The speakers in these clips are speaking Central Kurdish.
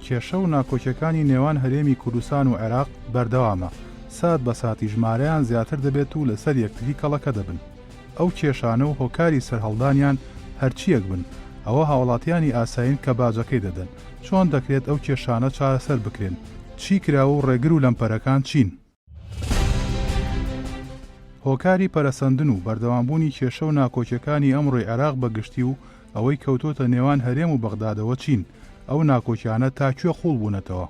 کێشە و ناکۆکیەکانی نێوان هەرێمی کوردستان و عێراق بەردەوامە، سات بە ساتی ژمارەیان زیاتر دەبێت و لەسەر یەکتری کەڵەکە دەبن. ئەو کێشانە و هۆکاری سەرهەڵدانیان هەرچیەک بن، ئەوە هاوڵاتیانی ئاساین کە باجەکەی دەدەن چۆن دەکرێت ئەو کێشانە چارەسەر بکرێن، چی کراوە و ڕێگر و لەمپەرەکان چین. هۆکاری پەرەسەندن و بەردەوامبوونی کێشە و ناکۆکیەکانی ئەمڕۆی عێراق بەگشتی و ئەوەی کەوتۆتە نێوان هەرێم و بەغدادەوە چین، ئەو ناکۆکیانە تاکوێ خوڵ بوونەتەوە.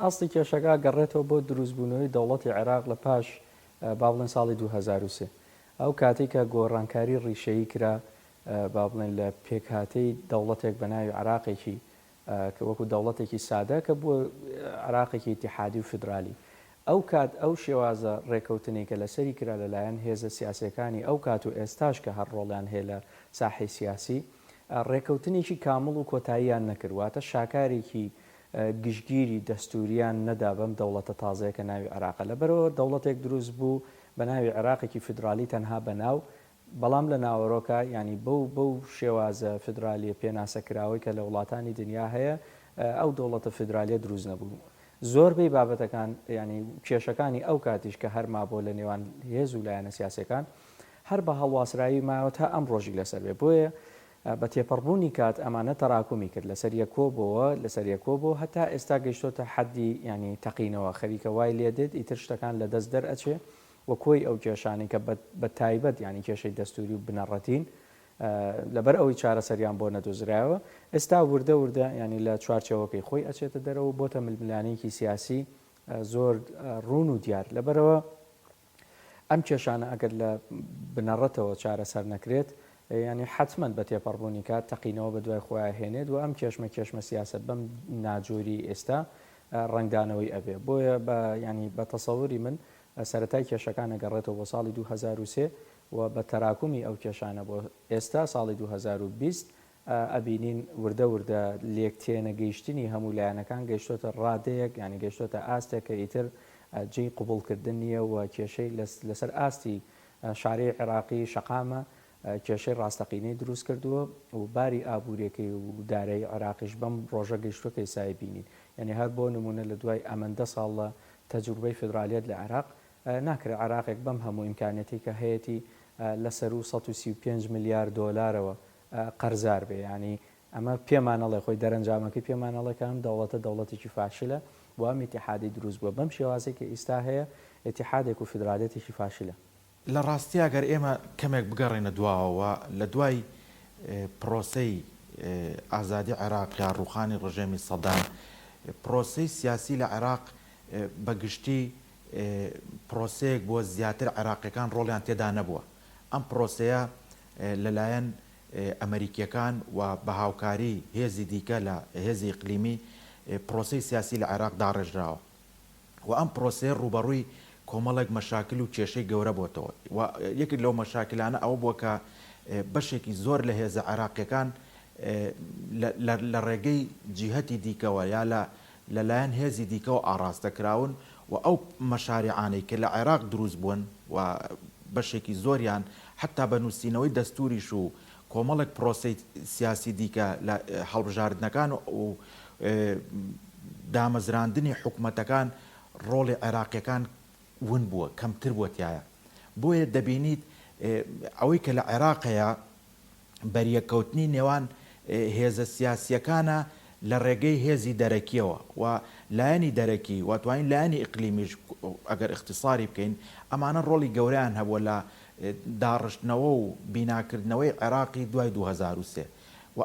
ئاستی کێشەکە گەڕێتەوە بۆ دروستبوونەوەی دەوڵەتی عێراق لە پاش با بڵێن ساڵی 2023. ئەو کاتێک کە گۆڕانکاری ڕیشەیی کرا با بڵێن لە پێکهاتەی دەوڵەتێک بە ناوی عێراقێکی کە وەکو دەوڵەتێکی سادە کە بووە عێراقێکی ئیتیحادی و فدرالی. ئەو کات ئەو شێوازە ڕێکەوتنێکە لەسەری کرا لەلایەن هێزە سیاسیەکانی ئەو کات و ئێستاش کە هەر ڕۆڵیان هەیە لە ساحەی سیاسی، ڕێکەوتنێکی کامڵ و کۆتاییان نەکردواتە شاکارێکی گشتگیری دەستوریان نەدا بەم دەوڵەتە تازەیە کە ناوی عێراقە. لەبەرەوە دەوڵەتێک دروست بوو بە ناوی عێراقێکی فدرالی تەنها بەناو، بەڵام لە ناوەڕۆکە ینی بەو شێوازە فدرالیە پێناسەکراوەی کە لە وڵاتانی دنیا هەیە ئەو دەوڵەتە فدرالیە دروست نەبوو. زۆربەی بابەتەکان ینی کێشەکانی ئەو کاتیش کە هەرما بۆ لە نێوان هێز و لایەنە سیاسەکان هەر بە هەڵواسرایی ماوە تا ئەم ڕۆژی لەسەر بێ. بۆیە بە تێپەڕبوونی کات ئەمانە تەراکمی کرد لەسەر یەکۆ بۆ هەتا ئێستا گەیشتۆتە حەدی ینی تەقینەوە خەریکە وای لێدێت ئیتر شتەکان لە دەست دەرئەچێ وە کۆی ئەو کێشانی کە بە تایبەت ینی کێشەی دەستوری و بنەڕەتین لەبەر ئەوەی چارەسەریان بۆ نەدۆزرایەوە ئێستا وردە ینی لە چوارچێوەکەی خۆی ئەچێتە دەرەوە بۆتە ململانەیەکی سیاسی زۆر ڕوون و دیار. لەبەرەوە ئەم کێشانە ئەگەر لە بنەڕەتەوە چارەسەر نەکرێت ینی حتمما بە تێپەڕبوونی کات تەقینەوە بە دوای خۆیان هێنێت و ئەم کێشمە سیاسەت بەم ناجۆری ئێستا ڕنگدانەوەی ئەبێ. بۆیە ینی بە تەسەووری من سەرەتای کێشەکان گەڕێتەوە بۆ ساڵی 2023 و بە تەراکمی ئەو کێشانە بۆ ئێستا ساڵی 2020 ئەبینین وردە لێکتێنە گەیشتنی هەموو لایەنەکان گەیشتۆتە ڕادەیەک ینی گەیشتۆتە ئاستێک کە ئیتر جێی قوبوڵکردن نییە و کێشەی لەسەر ئاستی شارەی عێراقی شەقامە کێشەی ڕاستەقینەی دروست کردووە و باری ئابوووریەکەی و دارایی عێراقیش بەم ڕۆژە گەیشتوەکەی سای بینین. یعنی هەر بۆ نمونە لە دوای ئەمەندە ساڵ لە تەجروبەی فدرالیەت لە عێراق ناکرێت عێراقێک بەم هەموو ئیمکانەتی کە هەیەی لەسەر و 135 میلیارد دۆلارەوە قەرزار بێ. ینی ئەمە پێمانەڵێ خۆی دەرەنجامەکەی پێمانەڵەکەم دەوڵەتێکی فاشلە و ئەم ئیتیحادی دروست بووە بەم شێوازێک کە ئیستا هەیە ئیتیحادێک و فدرالیەتێکی فاشلە. لە ڕاستی ئەگەر ئێمە کەمێک بگەڕێنە دواوە لە دوای پرۆسەی ئازادی عێراق یا ڕوخانی ڕژێمی سەدام پرۆسەی سیاسی لە عێراق بەگشتی پرۆسەیەک بۆ زیاتر عێراقیەکان ڕۆڵیان تێدا نەبووە. ئەم پرۆسەیە لەلایەن ئەمریکیەکان و بە هاوکاری هێزی دیکە لە هێزی ئیقلیمی پرۆسەی سیاسی لە عێراق داڕێژراوە و ئەم پرۆسەیە ڕوبەڕووی کۆمەڵێک مەشاکل و کێشەی گەورە بۆتەوە و یەکێک لەو مەشاکلانە ئەوە بووە کە بەشێکی زۆر لە هێزە عێراقیەکان لە ڕێگەی جیهەتی دیکەوە یا لەلایەن هێزی دیکەوە ئاڕاستەکراون و ئەو مەشاریعانەی کە لە عێراق دروست بوون و بەشێکی زۆریان حتا بە نووسینەوەی دەستوریش و کۆمەڵێک پرۆسی سیاسی دیکە لە هەڵبژاردنەکان و دامەزراندنی حکوومەتەکان ڕۆڵی عێراقیەکان ون بووە کەمتر بووە تایە. بۆیە دەبینیت ئەوەی کە لە عێراقەیە بەریەکەوتنی نێوان هێزە سیاسیەکانە لە ڕێگەی هێزی دەرەکیەوە و لایەنی دەرەکی واتوانین لایەنی ئیقلیمیش ئەگەر اختصاری بکەین ئەمانە ڕۆڵی گەورەیان هەبووە لە داڕشتنەوە و بیناکردنەوەی عێراقی دوای 2023 و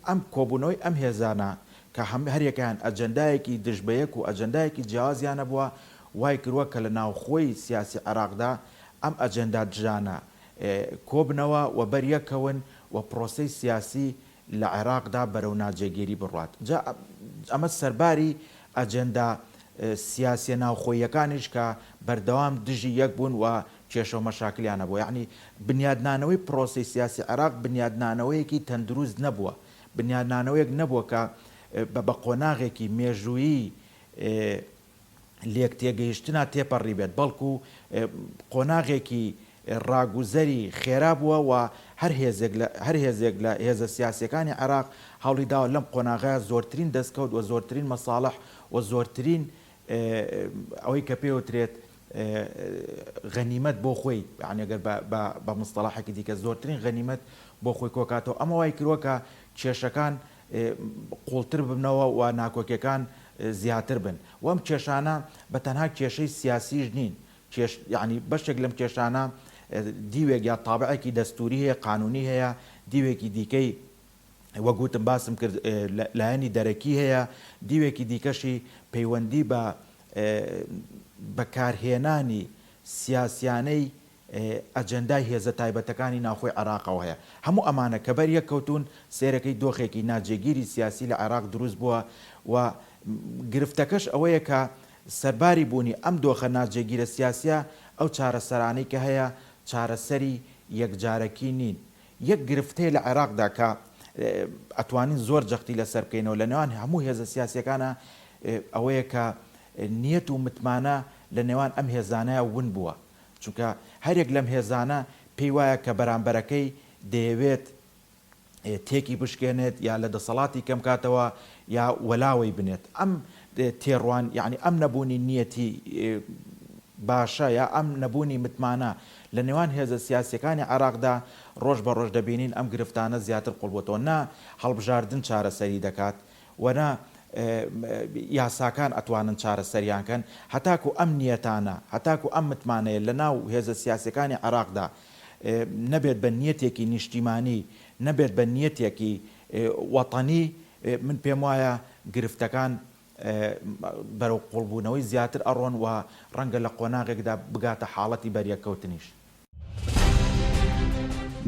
ئەم کۆبوونەوەی ئەم هێزانە کە هەریەکەیان ئەجەندایەکی دژبەیەک و ئەجەندایەکی جیازیانە بووە وای کردووە کە لە ناوخۆی سیاسی عێراقدا ئەم ئەجەندا دژانە کۆبنەوە و بەریەکەون و پرۆسەی سیاسی لە عێراقدا بەرەو ناجێگیری بڕات. ئەمە سەرباری ئەجەندا سیاسیە ناوخۆیەکانیش کە بەردەوام دژی یەک بوون و کێشە و مەشاکلیانە بوو. یعنی بنیادنانەوەی پرۆسی سیاسی عێراق بنیادنانەوەیەکی تەندروست نەبووە، بنیادنانەوەیەک نەبووە کە بە قۆناغێکی مێژوویی لێک تێگەیشتنا تێپەڕی بێت، بەڵکو قۆناغێکی ڕاگوزەری خێرا بووە و هەر هێزێک لە هێزە سیاسەکانی عێراق هەوڵی داوە لەم قۆناغای زۆرترین دەستکەوت و زۆرترین مەساڵح و زۆرترین ئەوەی کە پێوترێت غەنیمەت بۆ خۆی یعنی ئەگەر بە مستەلاحێکی دیکە زۆرترین غەنیمەت بۆ خۆی کۆکاتەوە ئەمە وای کردووە کە کێشەکان قوڵتر ببنەوە و ناکۆکیەکان زیاتر بن و ئەم کێشانە بە تەنها کێشەی سیاسیش نین یعنی بەشێک لەم کێشانە دیوێک یا تابعێکی دەستوری هەیە قانونی هەیە دیوێکی دیکەی وەگوتم باسم کرد لایەنی دەرەکی هەیە دیوێکی دیکەشی پەیوەندی بە بەکارهێنانی سیاسیانەی ئەجەندای هێزە تایبەتەکانی ناوخۆی عێراقەوە هەیە هەموو ئەمانە کە بەر یەککەوتون سێرەکەی دۆخێکی ناجێگیری سیاسی لە عێراق دروست بووە و گرفتەکەش ئەوەیە کە سەرباری بوونی ئەم دۆخە ناجێگیرە سیاسیە ئەو چارەسەرانەی کە هەیە چارەسەری یەکجارەکی نین یەک گرفتەیە لە عێراقدا کە ئەتوانین زۆر جەختی لەسەر بکەینەوە لە نێوان هەموو هێزە سیاسیەکانە ئەوەیە کە نیەت و متمانە لە نێوان ئەم هێزانەیە ون بووە چونکە هەرێک لەم هێزانە پێی وایە کە بەرامبەرەکەی دەیەوێت تێکی بشکێنێت یا لە دەسەڵاتی کەم کاتەوە یا وەلاوی بنێت ئەم تێڕوان یعنی ئەم نەبوونی نیەتی باشە یا ئەم نەبوونی متمانە لە نێوان هێزە سیاسیەکانی عێراقدا ڕۆژ بە ڕۆژ دەبینین ئەم گرفتانە زیاتر قوڵبووەوە نا هەڵبژاردن چارەسەری دەکات وەنا یاساکان ئەتوانن چارەسەریانکەن هەتاکو ئەم نیەتانە هەتاکو ئەم متمانەیە لە ناو هێزە سیاسەکانی عێراقدا نەبێت بە نیەتێکی نیشتیمانی نەبێت بە نیەتێکی وەتەنی من پێم وایە گرفتەکان بەرەو قوڵبوونەوەی زیاتر ئەڕۆن و ڕەنگە لە قۆناغێکدا بگاتە حاڵەتی بەریەکەوتنیش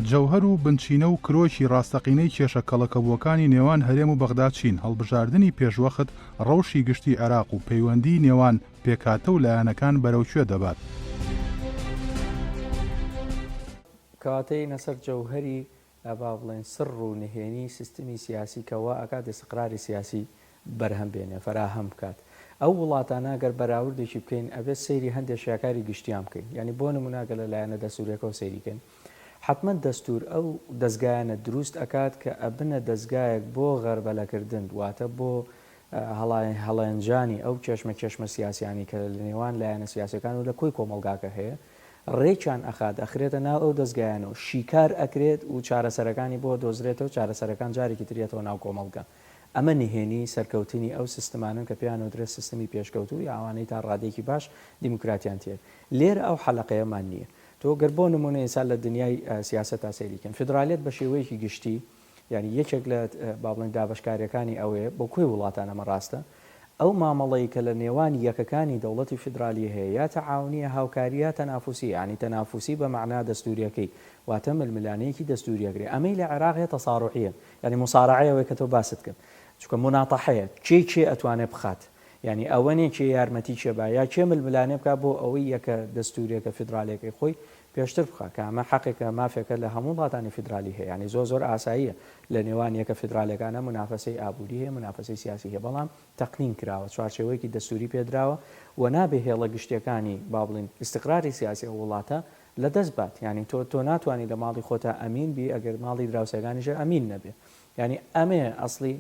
جەوهەر و بنچینە و کرۆکی ڕاستەقینەی کێشە کەڵەکەبووەکانی نێوان هەرێم و بەغداد چین هەڵبژاردننی پێشوەخت ڕەوشی گشتی عێراق و پەیوەندی نێوان پێکاتە و لایەنەکان بەرەوکوێ دەبات کەواتەی نەسەر جەوهەری با بڵێن سڕ و نهێنی سیستمی سیاسی کەوا ئەکات دەستقراری سیاسی بەرهەم بێنێ فراهەم بکات ئەو وڵاتانە گەر بەراوردێکی بکەین ئەبێت سەیری هەندێک شیاکاری گشتیان بکەین ینی بۆ نموناگە لە لایەنە دەستوریەکەەوە سەیریکەن حتمما دەستور ئەو دەستگایانە دروست ئەکات کە ئەبنە دەستگایەک بۆ غەربەلەکردن واتە بۆ هەڵەنجانی ئەو چێشمە سیاسیانی کە لە نێوان لایەنە سیاسەکان و لە کۆی کۆمەلگاکە هەیە ڕێکیان ئەخات ئەخرێتە ناو ئەو دەستگایانەوە شیکار ئەکرێت و چارەسەرەکانی بۆ دۆزرێتەوە چارەسەرەکان جارێکی ترێتەوە ناو کۆمەلگا ئەمە نهێنی سەرکەوتنی ئەو سیستمانن کە پێیان درێت سیستمی پێشکەوت و ئەوانەی تا ڕادێکی باش دیموکراتیان تێر لێرە ئەو حەلقەیەمان نییە تۆ گەر بۆ نمونە ئینسان لە دنیای سیاست تا سەیریکەن فدرالیت بە شێوەیەکی گشتی یعنی یەکێک لە با بڵێن دابەشکاریەکانی ئەوەیە بۆ کوێی وڵاتانەمە ڕاستە ئەو مامەڵەی کە لە نێوان یەکەکانی دەوڵەتی فدرالی هەیە یا تەعاونیە هاوکاریە تەنافوسی ینی تەنافوسی بە معنا دەستوریەکەی واتە ململانەیەکی دەستوریەکرێ ئەمەی لە عێراقیە تەساڕوحیە ینی مسارعەیەوەی کە تۆ باست کرد چونکە مناتەحەیە چێ ئەتوانێت بخات ینی ئەوەنێ چێ یارمەتی چێبا یا چێ ململانێ بکات بۆ ئەوەی یەکە دەستوریەکە فدرالێکی خۆی پێشتر بخات کە ئەمە حەقێکە مافێکە لە هەموو وڵاتانی فدرالی هەیە ینی زۆر ئاساییە لە نێوان یەکە فدرالەکانە منافەسەی ئابووری هەیە منافەسەی سیاسی هەیە بەڵام تەقنین کراوە چوارچێوەیەکی دەستوری پێدراوە و نابێ هێڵە گشتەکانی با بڵین استقراری سیاسی وڵاتە لە دەست بات ینی تۆ ناتوانانی لە ماڵی خۆتە ئەمین بی ئەگەر ماڵی دراوسەکانیشە ئەمین نەبێ ینی ئەمێ ئەسڵی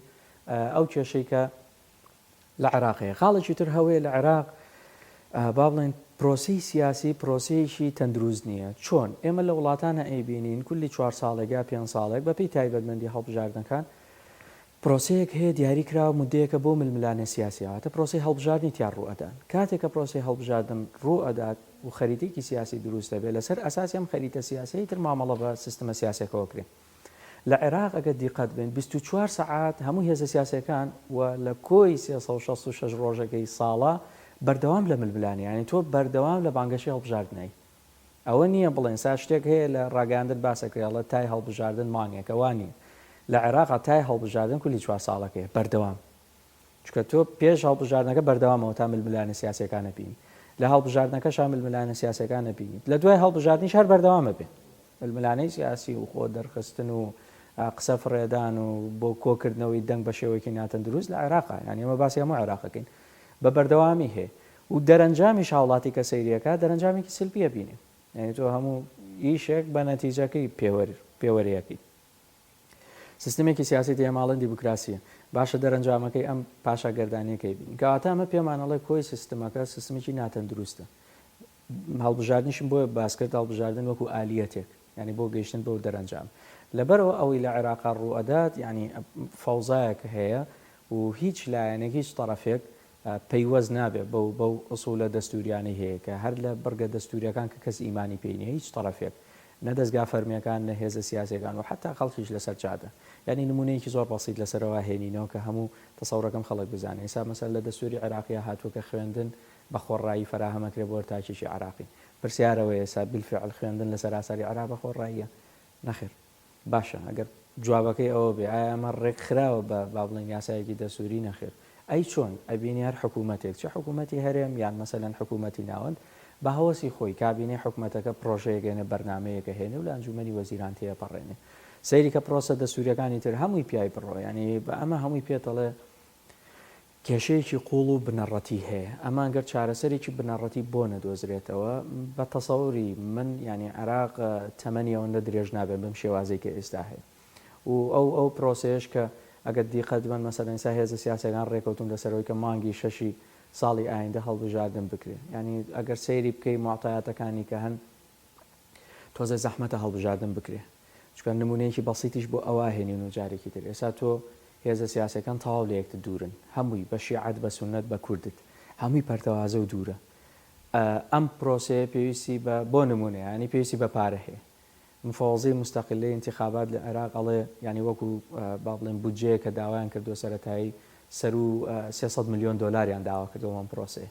ئەو کێشەی کە لە عێراقەیە خاڵێکی تر هەوەیە لە عێراق با بڵێن پرۆسی سیاسی پرۆسەیەکی تەندروست نییە چۆن ئێمە لە وڵاتانە ئەیبینین کولی 4 ساڵێکا 5 ساڵێک بەپی تایبەتمەندی هەڵبژاردنەکان پرۆسەیەک هەیە دیاری کراوە مدەیەکە بۆ ململانە سیاسیەوەتە پرۆسی هەڵبژاردننی تیان ڕوئەدان کاتێککە پرۆسی هەڵبژاردن ڕوئەدات و خەریتێکی سیاسی دروست دەبێت لەسەر ئەساسی ئەم خەریتە سیاسی تر مامەڵە بە سیستمە سیاسەکەەوە کرێن لە عێراق ئەگە دیقەت بین 24 سعات هەموو هێزە سیاسەکان و لە کۆی 366 ڕۆژەکەی ساڵە بەردەوام لە ململانی ینی تۆ بەردەوام لە بانگەشی هەڵبژاردنەی ئەوە نییە بڵێن سا شتێک هەیە لە ڕاگەاندن باسەکرێڵە تای هەڵبژاردن مانگێکەوانی لە عێراق تای هەڵبژاردن کولی 4 ساڵەکەی بەردەوام چکە تۆ پێش هەڵبژاردنەکە بەردەوامەوە تا ململانە سیاسەکانە بینی لە هەڵبژاردنەکە شامل ململانە سیاسەکانە بینیت لە دوای هەڵبژاردننی شار بەردەوامە بێ ململانەی سیاسی و خۆ دەرخستن و قسە فڕێدان و بۆ کۆکردنەوەی دەنگ بە شێوەیەکی ناتەن دروست لە عێراقا ینی ئەمە باسی هەموو عێراقەکەین بە بەردەوامی هەیە و دەرەنجامی هاوڵاتی کە سەیریەکە دەرەنجامێکی سلبیە بینێ یعنی تۆ هەموو ئیشێک بە نەتیجەکەی پێوەریەکەی. سیستمێکی سیاسی تێماڵن دیموکراسیە، باشە دەرەنجامەکەی ئەم پاشاگەردانیەکەی بین. کەواتە ئەمە پێمانەڵێ کۆی سیستمەکە سیستمێکی ناتەندروستە. هەڵبژاردنیشم بۆ باسکرد هەڵبژاردن وەکو ئالیەتێک، ینی بۆ گەیشتن بۆ دەرەنجام. لەبەرەوە ئەوەی لە عێراقا ڕوئەدات ینی فەوزایەک هەیە و هیچ لایەنێک هیچ تەرەفێک پەیوەست نابێت بەو ئوسوولە دەستوریانی هەیە کە هەر لە بەرگە دەستوریەکان کە کەس ئیمانی پێینە هیچ تەرەفێک نەدەستگا فەرمیەکان نە هێزە سیاسەکان و حتا خەڵکیش لەسەر جادە. ینی نمونەیەکی زۆر بەسیط لەسەرەوە هێنینەوە کە هەموو تەسەورەکەم خەڵک بزانێت. ئێستا مەسەل لە دەستوری عێراقیە هاتووە کە خوێندن بە خۆڕایی فراهەمەکرێ بۆ وەرتاکیشی عێراقی. پرسیارەوە ئێستا بالفعل خوێندن لە سەراسەری عێراق بە خۆڕاییە؟ نەخێر. باشە ئەگەر جوابەکەی ئەوە بێ ئایا ئەمە ڕێکخراوە بە با بڵێن یاسایەکی دەسووری؟ نەخێر. ئەی چۆن ئەبینی هەر حکوومەتێک چه حکوومەتی هەرێم یان مەسەلەن حکوومەتی ناوەند بە هەوەسی خۆی کابینێ حکوومەتەکە پرۆژەیەگەێنە بەرنمەیەکە هێنێ و لە ئەنجومەنی وەزیران تێپەڕێنێ سەیری کە پرۆسە دەسووریەکانی تر هەمووی پیای بڕۆ، ینی بە ئەمە هەمووی پێتەڵێ کێشەیەکی قوڵ و بنەڕەتی هەیە. ئەمان گەر چارەسەرێکی بنەڕەتی بۆ نەدۆزرێتەوە بە تەسەوری من ینی عێراق تەمەنی ئەوەندە درێژ نابێت بەم شێوازەی کە ئێستا هەیە و ئەو پرۆسەیەش کە ئەگەر دیقەت بن مەسەلەن ئێستا هێزە سیاسەکان ڕێکەوتون لەسەرەوەی کە مانگی شەشی ساڵی ئایندە هەڵبژاردن بکرێت. ینی ئەگەر سەیری بکەی معتایەتەکانی کە هەن تۆزە زەحمەتە هەڵبژاردن بکرێت. چکە نمونەیەکی بەسیتیش بۆ ئەوە هێنین و جارێکی تر. ئێستا تۆ هێزە سیاسەکان تەواو لە یەکتر دوورن، هەمووی بە شیعەت بە سونەت بە کوردت هەمووی پەرتەوازە و دوورە. ئەم پرۆسەیە پێویستی بۆ نمونە ینی پێویستی بە پارە هەیە. مفاوضی مستەقلەی انتخابات لە عێراق ئەڵێ ینی وەکو با بڵێن بودجەیە کە داوایان کردو سەرەتایی سەر و 300 میلیۆن دۆلاریان داوا کردەوە ئەم پرۆسەیە.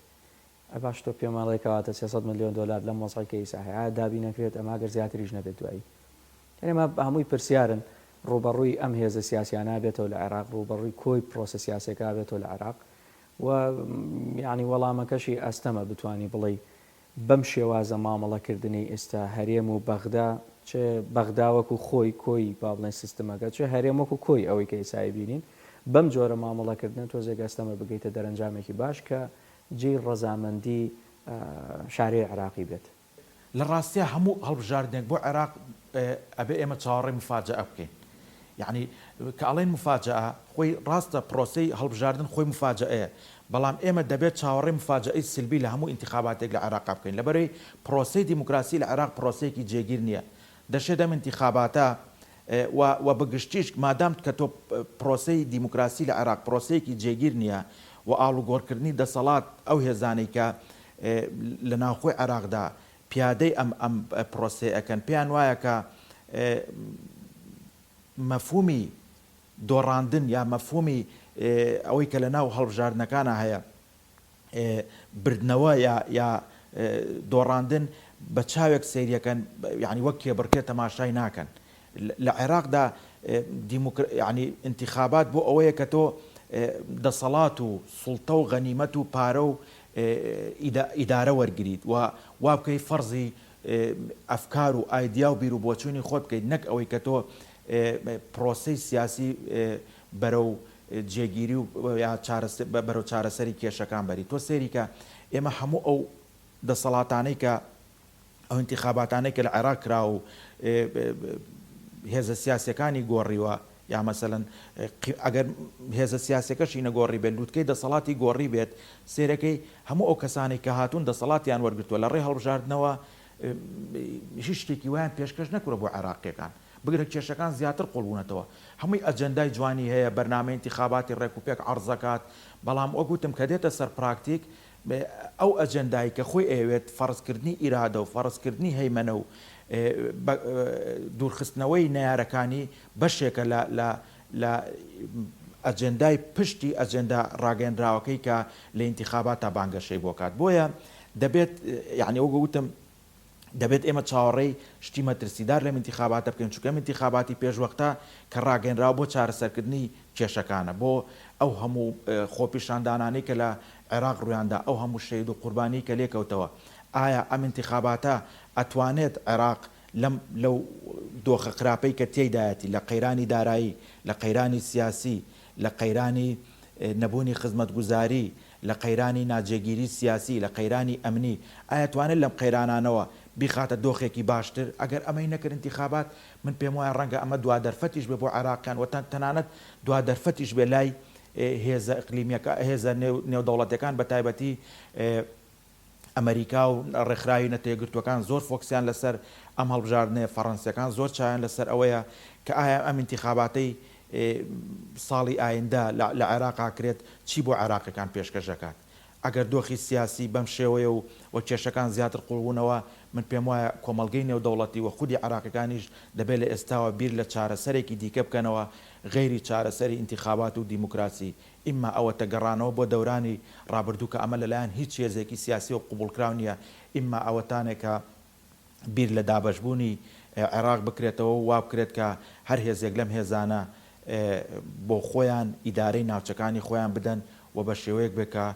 باش تۆ پێم ماڵێ کەواتە 300 میلیۆن دۆلار لەم مۆزەکە ئیسا هەیە دابی نەکرێت ئەما گەر زیاتریش نەبێت دوایی. یعنی ئەمە هەمووی پرسیارن ڕوبەڕووی ئەم هێزە سیاسیانە بێتەوە لە عێراق، ڕوبەڕووی کۆی پرۆسە سیاسەکە بێتەوە لە عێراق و یعنی وەڵامەکەشی ئەستەمە بتوانی بڵێ بەم شێوازە مامەڵەکردنی ئێستا هەرێم و بەغدا چه بەغدا وەکو خۆی کۆی با بڵێن سیستمەکە چه هەرێم وەکو کۆی ئەوەی کە ئێسای بینین بەم جۆرە مامەڵەکردن تۆزێک ئەستەمە بگەیتە دەرەنجامێکی باش کە جێی ڕەزامەندی شارەی عێراقی بێت. لە ڕاستیە هەموو هەڵبژاردنێک بۆ عێراق ئەبێ ئێمە چاوەڕێی مفاجئە بکەین. یعنی کە ئەڵێن مفاجئە خۆی ڕاستە پرۆسەی هەڵبژاردن خۆی مفاجئەیە، بەڵام ئێمە دەبێت چاوەڕێی مفاجئەی سلبی لە هەموو انتخاباتێک لە عێراق بکەین. لەبەرەوەی پرۆسەی دیموکراسی لە عێراق پرۆسەیەکی جێگیر نییە. دەشێت دەم انتخاباتە و بەگشتیش مادام کە تۆ پرۆسەی دیموکراسی لە عێراق پرۆسەیەکی جێگیر نییە و ئاڵوگۆڕکردنی دەسەڵات ئەو هێزانەی کە لە ناوخۆی عێراقدا پیادەی ئەم پرۆسەی ئەەکەن پێیان وایە کە مەفهومی دۆڕاندن یا مەفهومی ئەوەی کە لە ناو هەڵبژاردنەکانە هەیە بردنەوە یا دۆڕاندن بە چاوێک سەیریەکەن یعنی وەک کێبڕکێ تەماشای ناکەن. لە عێراقدا ینی انتخابات بۆ ئەوەیە کە تۆ دەسەڵات و سوڵتە و غەنیمەت و پارە و ئیدارە وەرگریت و وا بکەی فەرزی ئەفکار و ئایدیا و بیر و بۆچوونی خۆت بکەیت، نەک ئەوەی کە تۆ پرۆسەی سیاسی بەرەو جێگیری و بەرەو چارەسەری کێشەکان بەری. تۆ سێری کە ئێمە هەموو ئەو دەسەڵاتانەی کە ئەو انتخاباتانەی کە لە عێراق کرا و هێزە سیاسەکانی گۆڕیوە یا مەسەلەن ئەگەر هێزە سیاسەکەشی نەگۆڕی بێت لووتکەی دەسەڵاتی گۆڕی بێت سێرەکەی هەموو ئەو کەسانی کە هاتوون دەسەڵاتیان وەرگرتووە لە ڕێ هەڵبژاردنەوە هیچ شتێکی وایان پێشکەش نەکوڕە بۆ عێراقیەکان بگرە کێشەکان زیاتر قوڵبوونەتەوە. هەمووی ئەجەندای جوانی هەیە، بەرنامەی انتخاباتی ڕێکوپێک عەرزەکات، بەڵام وەگوتم کە دێتە سەر پراکتیک ئەو ئەجەندایی کە خۆی ئەوێت فەرزکردنی ئیرادە و فەرزکردنی هەیمەنە و دوورخستنەوەی نەیارەکانی بەشێکە لە ئەجەندای پشتی ئەجەندا ڕاگەندراوەکەی کە لە انتخابات تا بانگەشەی بۆ کات. بۆیە دەبێت یعنی وەگوتم دەبێت ئێمە چاوەڕێی شتی مەترسیدار لەم انتخاباتە بکەین، چونکە انتخاباتی پێشوەختە کە ڕاگەنراوە بۆ چارەسەرکردنی کێشەکانە، بۆ ئەو هەموو خۆپیشاندانانەی کە لە عێراق ڕوویاندا، ئەو هەموو شەید و قوربانی کە لێکەوتەوە. ئایا ئەم انتخاباتە ئەتوانێت عێراق لەو دۆخە خراپەی کە تێیدایەتی لە قەیرانی دارایی، لە قەیرانی سیاسی، لە قەیرانی نەبوونی خزمەتگوزاری، لە قەیرانی ناجێگیری سیاسی، لە قەیرانی ئەمنی، ئایا توانێت لەم قەیرانانەوە بیخاتە دۆخێکی باشتر ئەگەر ئەمەی نەکرد انتخابات من پێم وایە ڕەنگە ئەمە دوا دەرفەتیش بێ بۆ عێراقیان وەتەن تەنانەت دوا دەرفەتیش بێ لای هێزە ئەقلیمیەکە هێزە نێودەوڵەتیەکان بە تایبەتی ئەمریکا و ڕێکخراوی نەتێگرتوەکان زۆر فۆکسیان لەسەر ئەم هەڵبژاردنێ فەڕەنسیەکان زۆر چایان لەسەر ئەوەیە کە ئایا ئەم انتخاباتەی ساڵی ئایندا لە عێراقا کرێت چی بۆ عێراقیەکان پێشکەشەکات ئەگەر دۆخی سیاسی بەم شێوەیە و کێشەکان زیاتر قوڵبوونەوە من پێم وایە کۆمەلگەی نێودەوڵەتی و خودی عێراقیەکانیش دەبێت لە ئێستاوە بیر لە چارەسەرێکی دیکە بکەنەوە غیری چارەسەری انتخابات و دیموکراسی ئیمما ئەوە تەگەڕانەوە بۆ دەورانی ڕابردوو کە ئەمە لەلایەن هیچ هێزێکی سیاسی و قوبولکراو نییە ئیمما ئەوەتانێکە بیر لە دابەشبوونی عێراق بکرێتەوە و وا بکرێت کە هەر هێزێک لەم هێزانە بۆ خۆیان ئیدارەی ناوچەکانی خۆیان بدەن و بە شێوەیەک بێکە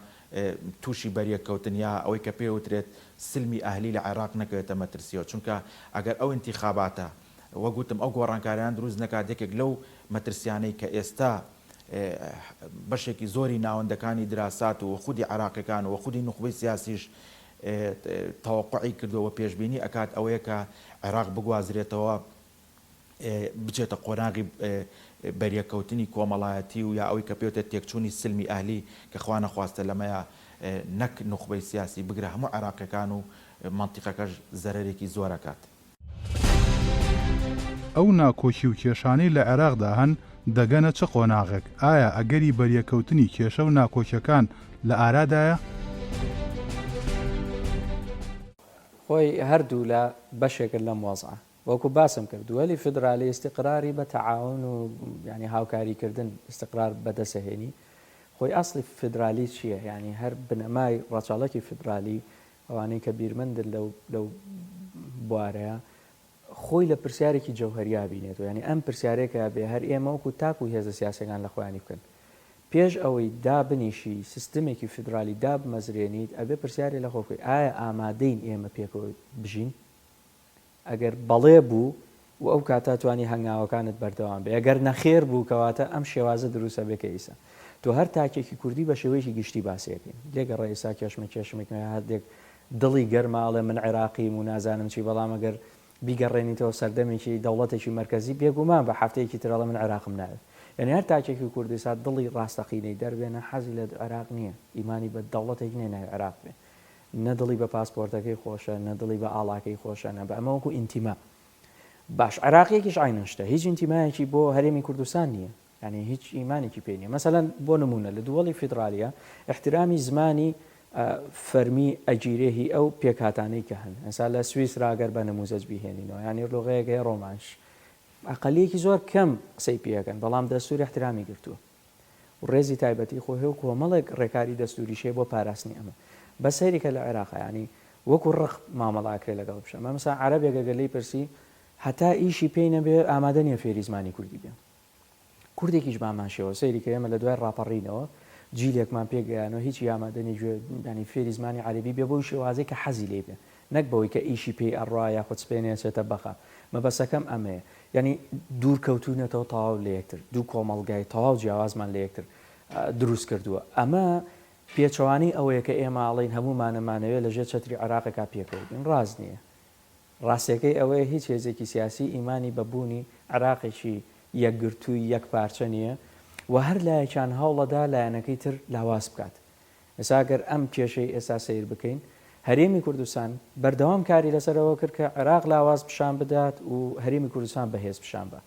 تووشی بەریەککەوتن یا ئەوەی کە پێوترێت سلمی ئەهلی لە عێراق نەکەوێتە مەترسیەوە چونکە ئەگەر ئەو انتخاباتە وەگوتم ئەو گۆڕانکاریان دروست نەکات یەکێک لەو مەترسیانەی کە ئێستا بەشێکی زۆری ناوەندەکانی دراسات و خودی عێراقیەکان و خودی نخبەی سیاسیش تەوەقعی کردووە پێشبینی ئەکات ئەوەیە کە عێراق بگوازرێتەوە بچێتە قۆناغی بەریەکەوتنی کۆمەڵایەتی و یا ئەوەی کە پێوتێت تێکچوونی سلمی ئاهلی کە خوا نەخواستە لەمەیە نەک نخبەی سیاسی بگرە هەموو عێراقیەکان و منتیقەکەش زەرێکی زۆرەکات. ئەو ناکۆکی و کێشانەی لە عێراقدا هەن دەگەنە چه قۆناغێک ئایا ئەگەری بەریەکەوتنی کێشە و ناکۆکیەکان لە ئارادایە؟ خۆی هەردوو لە بەشێکن لەم وەزعە وەکو باسم کرد وەلی فدرالی استقراری بە تەعاون و ینی هاوکاریکردن استقرار بەدەسەهێنی خۆی ئەسڵی فدرالی چییە؟ ینی هەر بنەمای ڕەچاڵەکی فدرالی ئەوانەی کە بیرمەندن لەو بوارەیە خۆی لە پرسیارێکی جەوهەریا بینێتەوە ینی ئەم پرسیارێکە بێ هەر ئێمە وەکو تاکو هێزە سیاسەکان لە خۆیانی بکەن پێش ئەوەی دابنیشی سیستمێکی فدرالی دابمەزرێنیت ئەبێ پرسیاری لە خۆکەی ئایا ئامادەین ئێمە پێکەوە بژین؟ ئەگەر بەڵێ بوو و ئەو کاتا توانی هەنگاوەکانت بەردەوام بێ ئەگەر نەخێر بوو کەواتە ئەم شێوازە دروستە بێکە ئیسا تۆ هەر تاکێکی کوردی بە شێوەیەکی گشتی باسیەکەین لێگە ڕێئیسا کێشمێک هەردێک دڵی گەرماڵێ من عێراقیم و نازانم چی بەڵام ئەگەر بیگەڕێنیتەوە سەردەمێکی دەوڵەتێکی مرکزی بێگومان بە هەفتەیەکی ترەڵە من عێراقم ناوێت یعنی هەر تاکێکی کوردستان دڵی ڕاستەقینەی دەربێنە حەزی لە عێراق نییە ئیمانی بە دەوڵەتێک نێ ناوێت عێراق بێ نەدڵی بە پاسپۆرتەکەی خۆشە نەدڵی بە ئاڵاکەی خۆشە نە بە ئەمە وەکو ئینتیما باش عێراقیەکیش عینشتە هیچ ئینتیمایەکی بۆ هەرێمی کوردستان نییە ینی هیچ ئیمانێکی پێ نییە مەسەلەن بۆ نمونە لە دووەڵی فیدرالیە احترامی زمانی فەرمی ئەگیرێهی ئەو پێکهاتانەی کە هەن ئەسا لە سویس ڕاگەر بە نموزەج بیهێنینەوە ینی ڕۆغەیەگەی ڕۆمانش ئەقەلیەکی زۆر کەم قسەی پێەکەن بەڵام دەستوری احترامی گرتووە و ڕێزی تایبەتی خۆ هێو کۆمەڵێک ڕێکاری دەستوری شێ بۆ پاراستنی ئەمە بە سەیریکە لە عێراق ینی وەکو ڕق مامەڵاکرێ لەگەڵ بشە مەمەسا عەرەبێک گەلەی پرسی هەتا ئیشی پێی نەبێ ئامادە نییە فێری زمانی کوردی بێ کوردێکیش باماشەوە سەیریکە ئێمە لە دوای ڕاپەڕینەوە جیلێکمان پێگەیانەوە هیچی ئامادەنی ینی فێری زمانی عەربی بێ بۆی شێوازەی کە حەزی لێ بێ نەک بەوەی کە ئیشی پێی ئەڕوا یا خودت پێێنێتێتە بەخە مەبەسەکەم ئەمەیە ینی دوورکەوتونەتەوە تەواو لە یەکتر دوو کۆمەڵگای تەواو جیاوازمان لە یەکتر دروست کردووە ئەمە پێچەوانی ئەوەیە کە ئێمە ئاڵین هەمومانەمانەوێت لەژێر چەتری عێراقێکا پێکەوتین ڕاز نییە ڕاستیەکەی ئەوەیە هیچ هێزێکی سیاسی ئیمانی بەبوونی عێراقێکی یەکگرتووی یەک پارچە نییە و هەر لایەکیان هەوڵەدا لایەنەکەی تر لاواز بکات ئێساگەر ئەم کێشەی ئێستا سیر بکەین هەرێمی کوردستان بەردەوام کاری لەسەرەوە کرد کە عێراق لاواز پیشان بدات و هەرێمی کوردستان بەهێز پیشان بە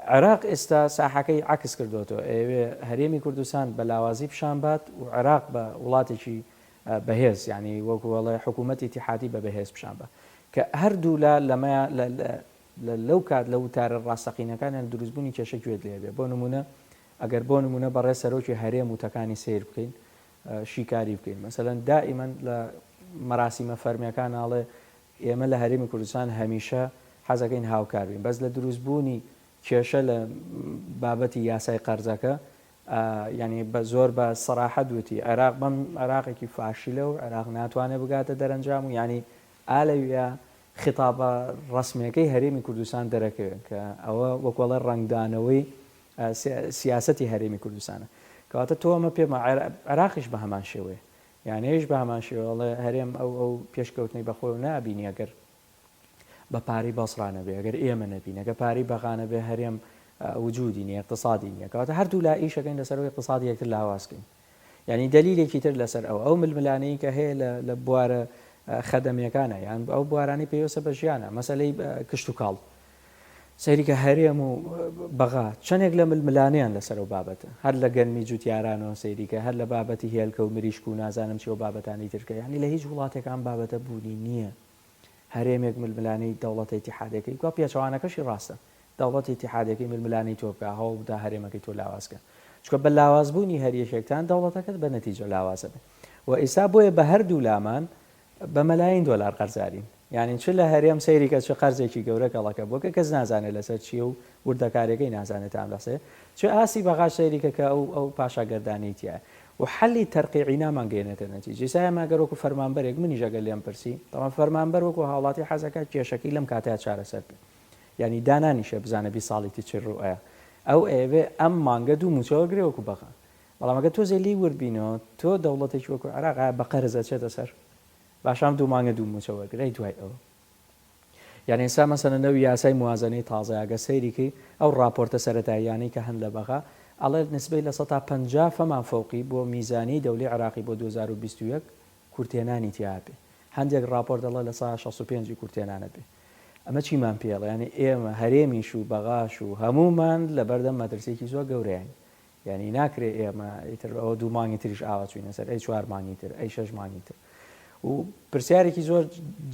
عێراق ئێستا ساحەکەی عکس کردوەوە ئەوێ هەرێمی کوردستان بە لاوازی پیشان بات و عێراق بە وڵاتێکی بەهێز ینی وەکوڵێ حکوومەتی اتحادی بە بەهێز پیشان بە کە هەردوو لەمە لەو کات لە وتارە ڕاستەقینەکانیان دروستبوونی کێشە گوێت لێ بێ بۆ نمونە ئەگەر بۆ نمونە بەڕێ سەرۆکی هەرێم وتەکانی سیر بکەین شیکاری بکەین مەسەلەن دائیمەن لە مەراسیمە فەرمیەکان ئاڵێ ئێمە لە هەرێمی کوردستان هەمیشە حەزەکەین هاوکار بین بەس لە دروستبوونی کێشە لە بابەتی یاسای قەرزەکە ینی بە زۆر بە سەراحەت وتی عێراق بەم عێراقێکی فاشیلە و عێراق ناتوانێت بگاتە دەرەنجام و ینی ئالەویە خیتابە ڕسمیەکەی هەرێمی کوردستان دەرەکەوێت کە ئەوە وەکوڵە ڕنگدانەوەی سیاسەتی هەرێمی کوردستانە کەواتە تۆ ئەمە پێمە عێراقیش بە هەمان شێوەیە یانەیەش بە هەمان شێوەڵێ هەرێم ئەو پێشکەوتنی بەخۆی و نابینی ئەگەر بە پارەی بەسڕانە بێ ئەگەر ئێمە نەبینەکە پارەی بەغانە بێ هەرێم وجودی نیە اقتصادی نیە کەواتە هەردوو لا ئیشەکەین لەسەرەوەی اقتصادی یەکتر لاوازکەین یعنی دلیلێکی تر لەسەر ئەو ململانەی کە هەیە لە بوارە خەدەمیەکانە یان ئەو بوارانی پێویستە بە ژیانە مەسەلەی کشت و کاڵ سەیریکە هەرێم و بەغا چەندێک لە ململانیان لەسەر و بابەتە هەر لە گەنمی جوتیارانەوە سەیریکە هەر لە بابەتی هێلکە و مریشک و نازانم چی و بابەتانی ترکە یعنی لە هیچ وڵاتێکان بابەتە بوونی نییە هەرێمێک ململانی دەوڵەتی اتحادەکەی گویا پێچەوانەکەشی ڕاستە دەوڵەتی اتحادەکەی ململانی تۆ بکە هەوڵدا هەرێمەکەی تۆ لاوازکە چکە بە لاوازبوونی هەریەشێکتان دەوڵەتەکەت بە نەتیجە لاوازە بێت و ئێستا بۆیە بە هەردوو لامان بە مەلاین دۆلار قەرزارین یعنی چ لە هەرێم سەیریکە چه قەرزێکی گەورە گەڵەکە بۆکە کەس نازانێت لەسەر چیە و وردەکارەکەی نازانێت ئام لەسێ چ ئاسی بەغاش سەیریکە کە ئەو پاشاگەردانی تایە و حەلی تەرقیعی نامانگەێنێتە نەتیجە ئێستا ماگەر وەکو فەرمانبەرێک منیش ئەگەر لێم پرسی تەمام فەرمانبەر وەکو هاوڵاتی حەزەکە کێشەکەی لەم کاتەیە چارەسەر بێت یعنی دانانیشە بزانە 20 ساڵی چ ڕوئە ئەو ئێوێ ئەم مانگە دوو موچەوە گرێ وەکو بەغا بەڵام ئەگە تۆ زێلی وردبینەوە تۆ دەوڵەتێکی وەکو عێراق بە قەرزە چێتە سەر باشام دوو مانگە دوو موچەوە گرەی دوای ئەوە یعنی ئێستا مەسەلەن نەوی یاسای موازنەی تازەیەگە سەیریکەی ئەو راپۆرتە سەرەتاییانەی کە هەن لە بەغا ئەڵێ نسبەی لە 150 فەمان فەوقی بۆ میزانی دەوڵەتی عێراقی بۆ 2021 کورتێنانی تیاپێ هەندێک راپۆرت دەڵێ لە 165 کورتێنانە بێ ئەمە چیمان پێڵێ ینی ئێمە هەرێمیش و بەغاش و هەمومان لە بەردەم مەترسێکی زۆر گەورەیان یعنی ناکرێ ئێمە ئیتر ئەوە دوو مانگی تریش ئاوا چوینە سەر ئەی 4 مانگی تر ئەی 6 مانگی تر و پرسیارێکی زۆر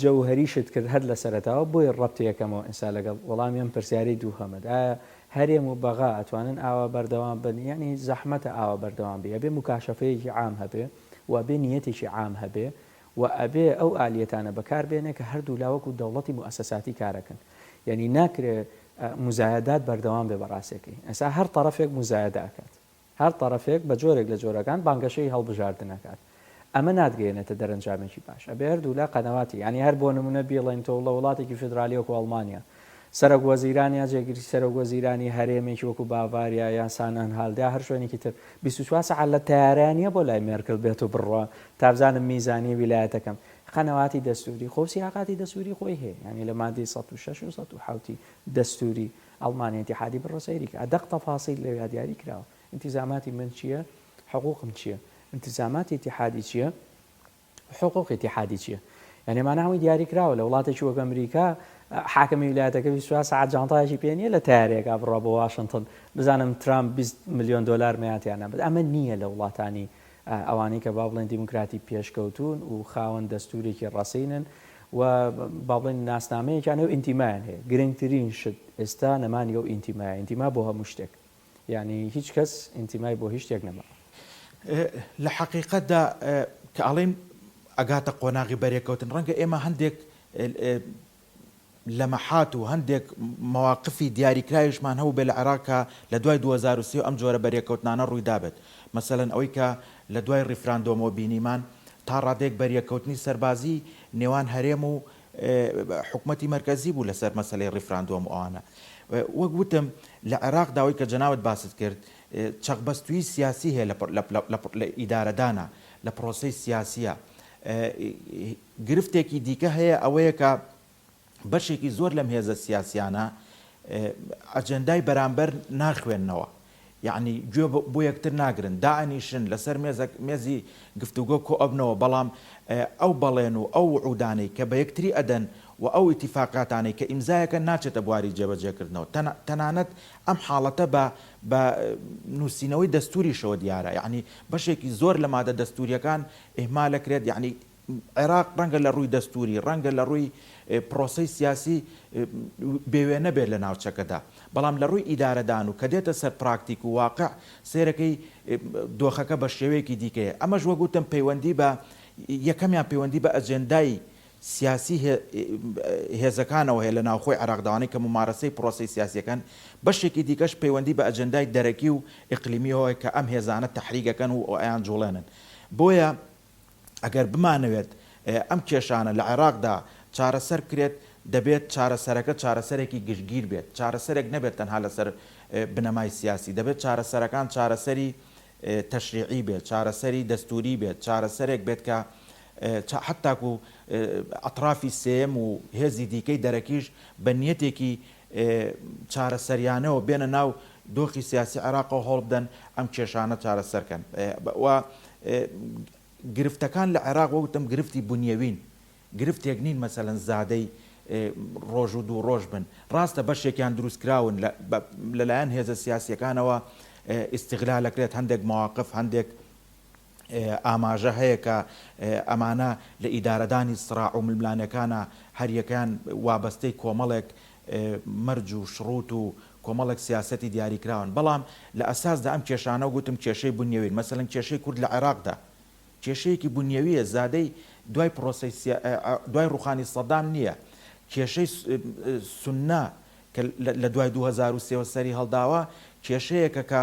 جەوهەریشت کرد هەر لە سەرەتاوە بۆی ڕەبتەکەمەوە ئێستا لەگەڵ وەڵامیان پرسیاری دوو هەمەد ئایا هەرێم و بەغا ئەتوانن ئاوا بەردەوام بن ینی زەحمەتە ئاوا بەردەوام بێ ئەبێ مکاشەفەیەکی عام هەبێ و ئەبێ نیەتێکی عام هەبێ و ئەبێ ئەو ئالیەتانە بەکاربێنێ کە هەردوو لاوەکو دەوڵەتی موسەساتی کارەکەن یعنی ناکرێ مزایدات بەردەوام بێ بەڕاستێکی ئەسا هەر تەرەفێک مزایداکات هەر تەرەفێک بە جۆرێک لە جۆرەکان بانگەشەی هەڵبژاردنەکات ئەمە نادگەێنێتە دەرەنجامێکی باش ئەبێ هەردوو لا قەنەواتی ینی هەر بۆ نمونە بێڵێن تۆ لە وڵاتێکی فدرالی وەکو ئەڵمانیا سەرۆک وەزیرانی جێگیری سەرۆک وەزیرانی هەرێمێکی وەکو باڤاریا یان سانان هەڵدا هەر شوێنێکی تر 24 ساعت لە تیارانیە بۆ لای مێرکل بێت و بڕوا تابزانم میزانی ویلایەتەکەم قەنەواتی دەستوری خۆ سیاقاتی دەستوری خۆی هەیە ینی لە مادەی 106 و 107 دەستوری ئەڵمانی ئیتیحادی بڕۆسەیریکە ئەدەق تەفاسیل لە یادیاری کراوە انتیزاماتی من چییە حقوقم چییە انتیزاماتی اتحادی چییە حقوق اتحادی چییە یعنی ماناوی دیاری کراوە لە وڵاتێکی وەک ئەمریکا حاکمی ویلایەتەکە 24 ساعت جانتایشی پێ نیە لە تارێکا بڕۆ بۆ واشنگتن بزانم ترامپ 20 میلیۆن دلار مەیاتیانە بێت ئەمە نییە لە وڵاتانی ئەوانەی کە با بڵێن دیموکراتی پێشکەوتون و خاوەن دەستورێکی ڕەسینن و با بڵێن ناسنامەیەکیان و ئینتیمایان هەیە گرنگترین شت ئێستا نەمانی ئەو ئینتیمایە ئینتیما بۆ هەموو شتێک یعنی هیچ کەس ئینتیمای بۆ هیچ شتێک نەما لە حقیقەتدا کە ئەڵێن ئەگاتە قۆناغی بەرێکەوتن ڕەنگە ئێمە هەندێک لە مەحات و هەندێک مواقفی دیاریکراویشمان هەبوو بێ لە عێراقا لە دوای 2023 ئەم جۆرە بەرێکەوتنانە ڕووی دابێت مەسەلەن ئەوەی کە لە دوای ڕیفراندۆمەوە بینیمان تا ڕادێک بەریەکەوتنی سەربازی نێوان هەرێم و حکومەتی مەرکەزی بوو لەسەر مەسەلەی ڕیفراندۆم ئەوانە وەک وتم لە عێراق داوای کە جەناوت باست کرد چەقبەستوی سیاسی هەیە لە ئیدارەدانە لە پرۆسەی سیاسیە گرفتێکی دیکە هەیە ئەوەیە کە بەشێکی زۆر لەم هێزە سیاسیانە ئەجەندای بەرامبەر ناخوێننەوە یعنی گوێ بۆ یەکتر ناگرن دائنیشن لەسەر مێزی گفتوگۆ کۆ ئەبنەوە بەڵام ئەو بەڵێن و ئەو عودانەی کە بە یەکتری ئەدەن و ئەو ئیتیفاقاتانەی کە ئیمزایەکە ناچێتە بواری جێبەجێکردنەوە تەنانەت ئەم حاڵەتە بە نووسینەوەی دەستوریشەوە دیارە یعنی بەشێکی زۆر لە مادە دەستوریەکان ئێهمالەکرێت یعنی عێراق ڕەنگە لە ڕووی دەستوری ڕەنگە لە ڕووی پرۆسەی سیاسی بێوێ نەبێت لە ناوچەکەدا بەڵام لە ڕووی ئیدارەدان و کە دێتە سەر پراکتیک و واقع سێرەکەی دۆخەکە بە شێوەیەکی دیکەیە ئەمەش وەگوتم پەیوەندی بە یەکەمیان پەیوەندی بە ئەجێندای سیاسی هێزەکانەوە هەیە لە ناوخۆی عێراقداوانەی کە ممارەسەی پرۆسەی سیاسیەکان بەشێکی دیکەش پەیوەندی بە ئەجێندای دەرەکی و ئیقلیمیەوەی کە ئەم هێزانە تەحریگەکەن و ئەیان جوڵێنن بۆیە ئەگەر بمانەوێت ئەم کێشانە لە عێراقدا چارەسەر کرێت دەبێت چارەسەرەکە چارەسەرێکی گشتگیر بێت چارەسەرێک نەبێت تەنها لەسەر بنەمای سیاسی دەبێت چارەسەرەکان چارەسەری تەشریعی بێت چارەسەری دەستوری بێت چارەسەرێک بێت کە حتاکو ئەطرافی سێم و هێزی دیکەی دەرەکیش بە نیەتێکی چارەسەریانەوە بێنە ناو دۆخی سیاسی عێراقەوە هەوڵ بدەن ئەم کێشانە چارەسەرکەن و گرفتەکان لە عێراق وەگوتم گرفتی بنیەوین گرفتێک نین مەسەلەن زادەی ڕۆژ و دوو ڕۆژ بن ڕاستە بەشێکیان دروستکراون لەلایەن هێزە سیاسیەکانەوە ئیستیغلالەکرێت هەندێک مواقف هەندێک ئاماژە هەیە کە ئەمانە لە ئیدارەدانی سڕاع و ململانەکانە هەریەکان وابەستەی کۆمەڵێک مەرج و شڕوت و کۆمەڵێک سیاسەتی دیاریکراون بەڵام لە ئەساسدا ئەم کێشانە گوتم کێشەی بنیەوین مەسەلەن کێشەی کورد لە عێراقدا کێشەیەکی بنیەویە زادەی دوای پرۆسی دوای ڕوخانی سەدام نییە کێشەی سوننا کە لە دوای 2023 سەری هەڵداوە کێشەیەکە کە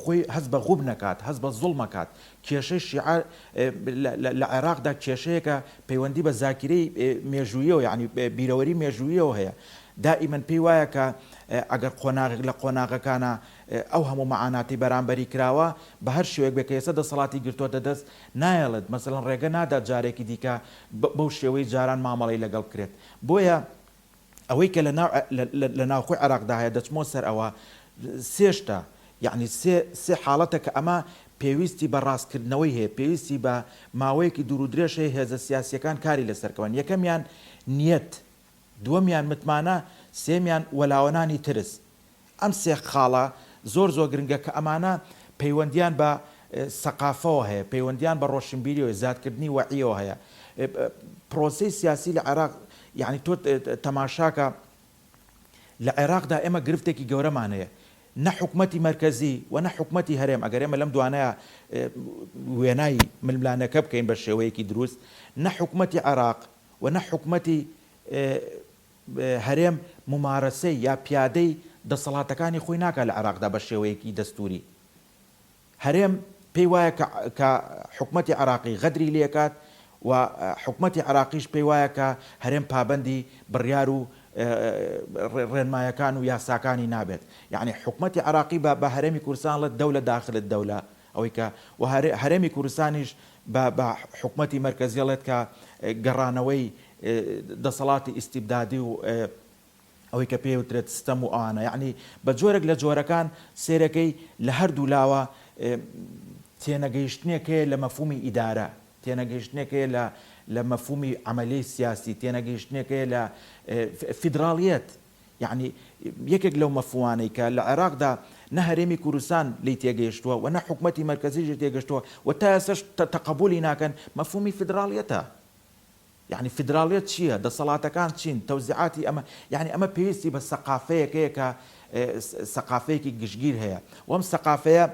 خۆی هەز بە غوب نەکات هەز بە زوڵ مەکات کێشەی شیعە لە عێراقدا کێشەیەکە پەیوەندی بە زاکیرەی مێژوویەوە یعنی بیرەوەری مێژوویەوە هەیە دائیمەن پێی وایە کە ئەگەر قۆناغێک لە قۆناغەکانە ئەو هەموو مەعاناتی بەرامبەری کراوە بە هەر شێوەیەک بێ کە ئێستا دەسەڵاتی گرتووەتە دەست نایەڵێت مەسەڵەن ڕێگە نادا جارێکی دیکە بەو شێوەی جاران مامەڵەی لەگەڵ کرێت بۆیە ئەوەی کە لە ناوخۆی عێراقدا هەیە دەچمۆ سەر ئەوە سێشتا یعنی سێ حاڵەتە کە ئەمە پێویستی بە ڕاستکردنەوەی هەیە پێویستی بە ماوەیەکی دوور و درێژ هەیە هێزە سیاسیەکان کاری لەسەرکەون یەکەمیان نیەت دووەمیان متمانە سێمیان وەلاوەنانی ترس ئەم سێ خاڵە زۆر گرنگە کە ئەمانە پەیوەندیان بە سەقافەوە هەیە پەیوەندیان بە ڕۆشنبیریەوە زیادکردنی وەعیەوە هەیە پرۆسەی سیاسی لە عێراق یعنی تۆ تەماشاکە لە عێراقدا ئێمە گرفتێکی گەورەمان هەیە نە حکومەتی مرکزی و نە حکومەتی هەرێم ئەگەر ئێمە لەم دوانەیە وێنای ململانەکە بکەین بە شێوەیەکی دروست نە حکومەتی عێراق و نە حکومەتی هەرێم ممارەسەی یا پیادەی دەسەڵاتەکانی خۆی ناکات لە عێراقدا بە شێوەیەکی دەستوری هەرێم پێی وایە کە حکومەتی عێراقی غەدری لێکات و حکومەتی عێراقیش پێی وایە کە هەرێم پابەندی بڕیار و ڕێنمایەکان و یاساکانی نابێت یعنی حکومەتی عێراقی بە هەرێمی کوردستان لە دەولە داخلت دەولە ئەوەی کە هەرێمی کوردستانیش بە حکومەتی مرکزیڵێت کە گەڕانەوەی دەسەڵاتی ئیستیبدادی و ئەوەی کە پێوترێت ستەم و ئەوانە یعنی بە جۆرێک لە جۆرەکان سێرەکەی لە هەردوو لاوە تێنەگەیشتنێکەیە لە مەفهومی ئیدارە تێنەگەیشتنێکەیە لە مەفهومی عملی سیاسی تێنەگەیشتنێکەیە لە فیدراڵیەت یعنی یەکێک لەو مەفهومانەی کە لە عێراقدا نە هەرێمی کوردستان لی تێگەیشتووە و نە حکومەتی مرکزیش تێگەشتووە و تا ئێستاش تەقبولی ناکەن مەفهومی فیدراڵیەتە یعنی فیدراڵیەت چییە دەسەڵاتەکان چین تەوزیعاتی ئەمە یعنی ئەمە پێویستی بە سەقافەیەکەیە کە سەقافەیەکی گشتگیر هەیە وەم سەقافەیە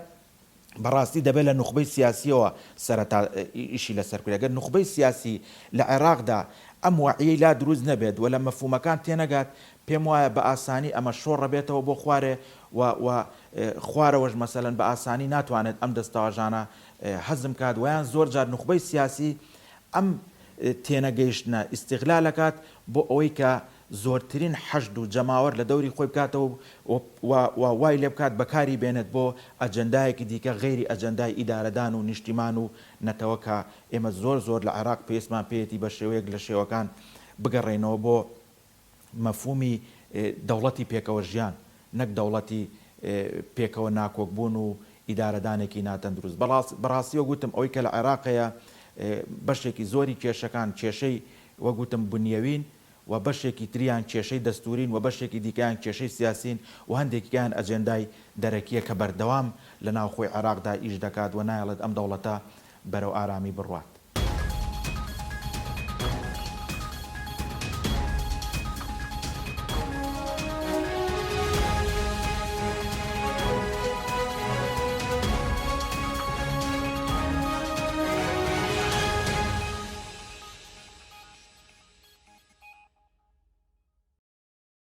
بەڕاستی دەبێت لە نوخبەی سیاسیەوە سەرەتا ئیشی لەسەر کرێت ئەگەر نوخبەی سیاسی لە عێراقدا ئەم وەعیەی لا دروست نەبێت و لە مەفهومەکان تێنەگات پێم وایە بە ئاسانی ئەمە شۆڕە بێتەوە بۆ خوارێ و خوارەوەش مەسەلەن بە ئاسانی ناتوانێت ئەم دەستەواژانە هەزم کات ویان زۆر جار نوخبەی سیاسی ئەم تێنەگەیشتنە ئیستیغلالەکات بۆ ئەوەی کە زۆرترین حەشد و جەماوەر لە دەوری خۆی بکاتەوە وای لێ بکات بەکاری بێنێت بۆ ئەجەندایەکی دیکە غێری ئەجەندای ئیدارەدان و نیشتیمان و نەتەوە کە ئێمە زۆر لە عێراق پێویستمان پێیەتی بە شێوەیەک لە شێوەکان بگەڕێنەوە بۆ مەفهومی دەوڵەتی پێکەوە ژیان نەک دەوڵەتی پێکەوە ناکۆکبوون و ئیدارەدانێکی ناتەندروست بەڕاستیەوە گوتم ئەوەی کە لە عێراقەیە بەشێکی زۆری کێشەکان کێشەی وەگوتم بنیەوین و بەشێکی تریان کێشەی دەستورین و بەشێکی دیکەیان کێشەی سیاسین و هەندێکیان ئەجێندای دەرەکیە کە بەردەوام لە ناوخۆی عێراقدا ئیش دەکات و نایڵێت ئەم دەوڵەتە بەرەو ئارامی بڕوات